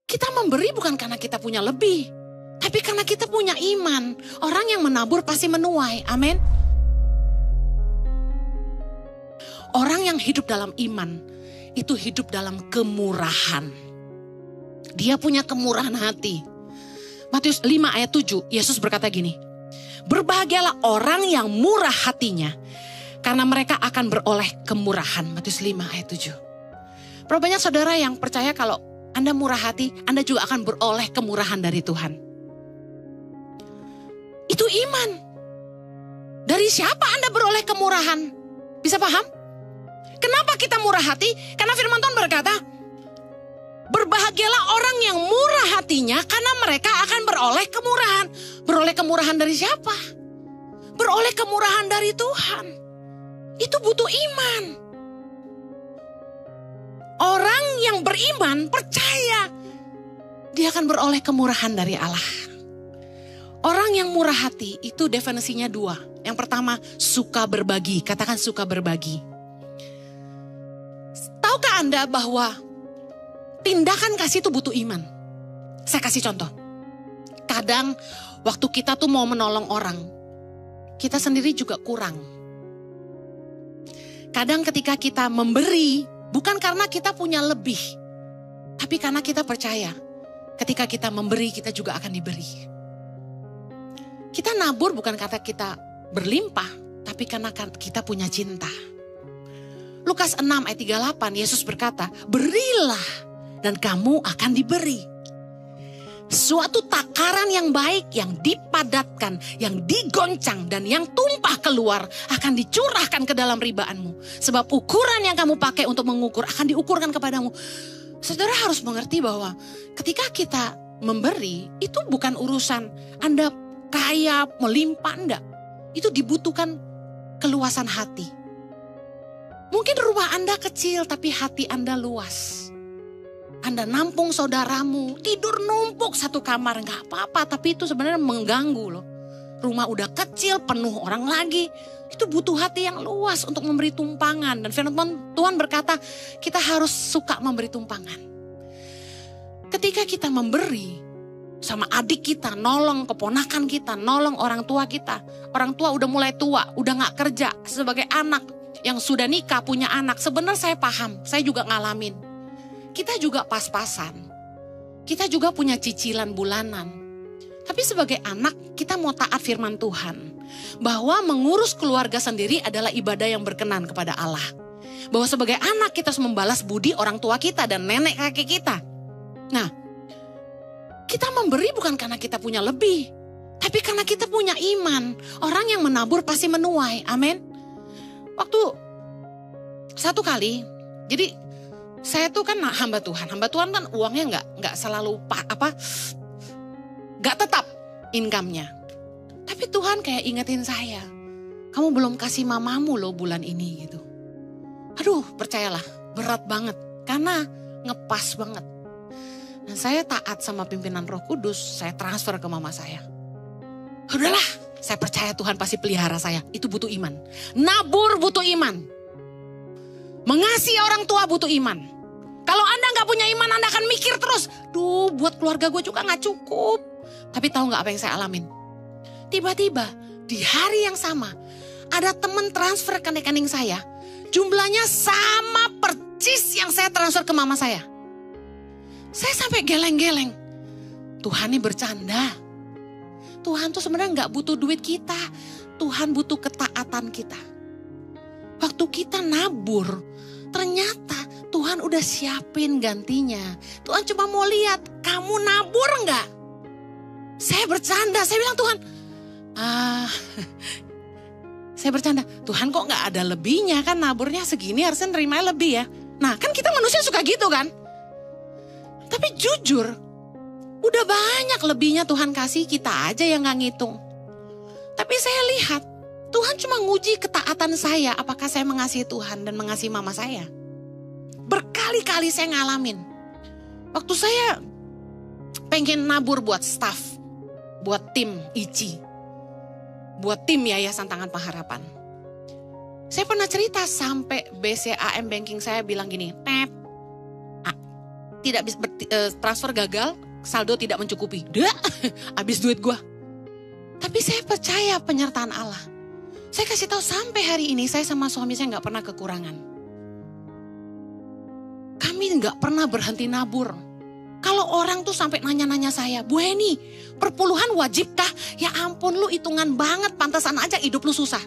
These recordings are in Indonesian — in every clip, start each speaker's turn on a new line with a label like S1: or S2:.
S1: Kita memberi bukan karena kita punya lebih, tapi karena kita punya iman. Orang yang menabur pasti menuai. Amin. Orang yang hidup dalam iman, itu hidup dalam kemurahan. Dia punya kemurahan hati. Matius 5 ayat 7, Yesus berkata gini, berbahagialah orang yang murah hatinya, karena mereka akan beroleh kemurahan. Matius 5 ayat 7. Berapa banyak saudara yang percaya kalau Anda murah hati, Anda juga akan beroleh kemurahan dari Tuhan. Itu iman. Dari siapa Anda beroleh kemurahan? Bisa paham? Kenapa kita murah hati? Karena firman Tuhan berkata, berbahagialah orang yang murah hatinya karena mereka akan beroleh kemurahan. Beroleh kemurahan dari siapa? Beroleh kemurahan dari Tuhan. Itu butuh iman. Orang yang beriman percaya dia akan beroleh kemurahan dari Allah. Orang yang murah hati itu definisinya dua. Yang pertama, suka berbagi. Katakan suka berbagi. Tahukah Anda bahwa tindakan kasih itu butuh iman? Saya kasih contoh. Kadang waktu kita tuh mau menolong orang, kita sendiri juga kurang. Kadang ketika kita memberi, bukan karena kita punya lebih, tapi karena kita percaya ketika kita memberi, kita juga akan diberi. Kita nabur bukan karena kita berlimpah, tapi karena kita punya cinta. Lukas 6 ayat 38, Yesus berkata, berilah dan kamu akan diberi. Suatu takaran yang baik, yang dipadatkan, yang digoncang, dan yang tumpah keluar akan dicurahkan ke dalam ribaanmu. Sebab ukuran yang kamu pakai untuk mengukur akan diukurkan kepadamu. Saudara harus mengerti bahwa ketika kita memberi, itu bukan urusan Anda kaya, melimpah, enggak. Itu dibutuhkan keluasan hati. Mungkin rumah Anda kecil tapi hati Anda luas. Anda nampung saudaramu, tidur numpuk satu kamar, gak apa-apa. Tapi itu sebenarnya mengganggu loh. Rumah udah kecil, penuh orang lagi. Itu butuh hati yang luas untuk memberi tumpangan. Dan firman Tuhan berkata kita harus suka memberi tumpangan. Ketika kita memberi sama adik kita, nolong keponakan kita, nolong orang tua kita. Orang tua udah mulai tua, udah gak kerja. Sebagai anak yang sudah nikah, punya anak. Sebenarnya saya paham, saya juga ngalamin. Kita juga pas-pasan. Kita juga punya cicilan bulanan. Tapi sebagai anak, kita mau taat firman Tuhan. Bahwa mengurus keluarga sendiri adalah ibadah yang berkenan kepada Allah. Bahwa sebagai anak kita harus membalas budi orang tua kita dan nenek kakek kita. Nah, kita memberi bukan karena kita punya lebih. Tapi karena kita punya iman. Orang yang menabur pasti menuai. Amin. Waktu satu kali, jadi saya tuh kan hamba Tuhan. Hamba Tuhan kan uangnya nggak selalu nggak tetap income-nya. Tapi Tuhan kayak ingetin saya, kamu belum kasih mamamu loh bulan ini gitu. Aduh, percayalah berat banget karena ngepas banget. Nah, saya taat sama pimpinan Roh Kudus, saya transfer ke mama saya. Udahlah, saya percaya Tuhan pasti pelihara saya. Itu butuh iman. Nabur butuh iman. Mengasihi orang tua butuh iman. Kalau Anda gak punya iman, Anda akan mikir terus. Duh, buat keluarga gue juga gak cukup. Tapi tahu gak apa yang saya alamin? Tiba-tiba di hari yang sama, ada teman transfer ke rekening saya. Jumlahnya sama persis yang saya transfer ke mama saya. Saya sampai geleng-geleng. Tuhan ini bercanda. Tuhan tuh sebenarnya gak butuh duit kita. Tuhan butuh ketaatan kita. Waktu kita nabur, ternyata Tuhan udah siapin gantinya. Tuhan cuma mau lihat, kamu nabur gak? Saya bercanda, saya bilang Tuhan, saya bercanda, Tuhan kok gak ada lebihnya kan, naburnya segini harusnya nerima lebih ya. Nah kan kita manusia suka gitu kan. Tapi jujur, udah banyak lebihnya Tuhan kasih, kita aja yang gak ngitung. Tapi saya lihat, Tuhan cuma nguji ketaatan saya, apakah saya mengasihi Tuhan dan mengasihi mama saya. Berkali-kali saya ngalamin. Waktu saya pengen nabur buat staff, buat tim ICI, buat tim Yayasan Tangan Pengharapan. Saya pernah cerita sampai BCAM banking saya bilang gini, tidak bisa transfer gagal, saldo tidak mencukupi. Dah, habis duit gue. Tapi saya percaya penyertaan Allah. Saya kasih tahu sampai hari ini saya sama suami saya nggak pernah kekurangan. Kami nggak pernah berhenti nabur. Kalau orang tuh sampai nanya-nanya saya, Bu Heni, perpuluhan wajibkah? Ya ampun, lu hitungan banget, pantasan aja hidup lu susah.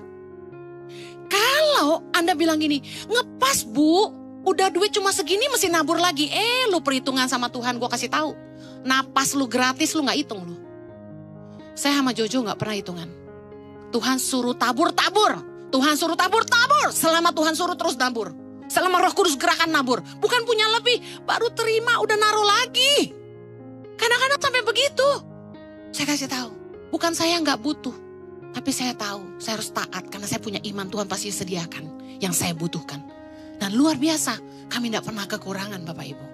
S1: Kalau Anda bilang gini, ngepas Bu, udah duit cuma segini mesti nabur lagi. Lu perhitungan sama Tuhan gue kasih tahu. Napas lu gratis, lu gak hitung lu. Saya sama Jojo gak pernah hitungan. Tuhan suruh tabur-tabur. Tuhan suruh tabur-tabur. Selama Tuhan suruh terus nabur. Selama Roh Kudus gerakan nabur. Bukan punya lebih, baru terima udah naruh lagi. Kadang-kadang sampai begitu. Saya kasih tahu, bukan saya gak butuh. Tapi saya tahu, saya harus taat karena saya punya iman Tuhan pasti sediakan yang saya butuhkan. Dan luar biasa, kami tidak pernah kekurangan Bapak Ibu.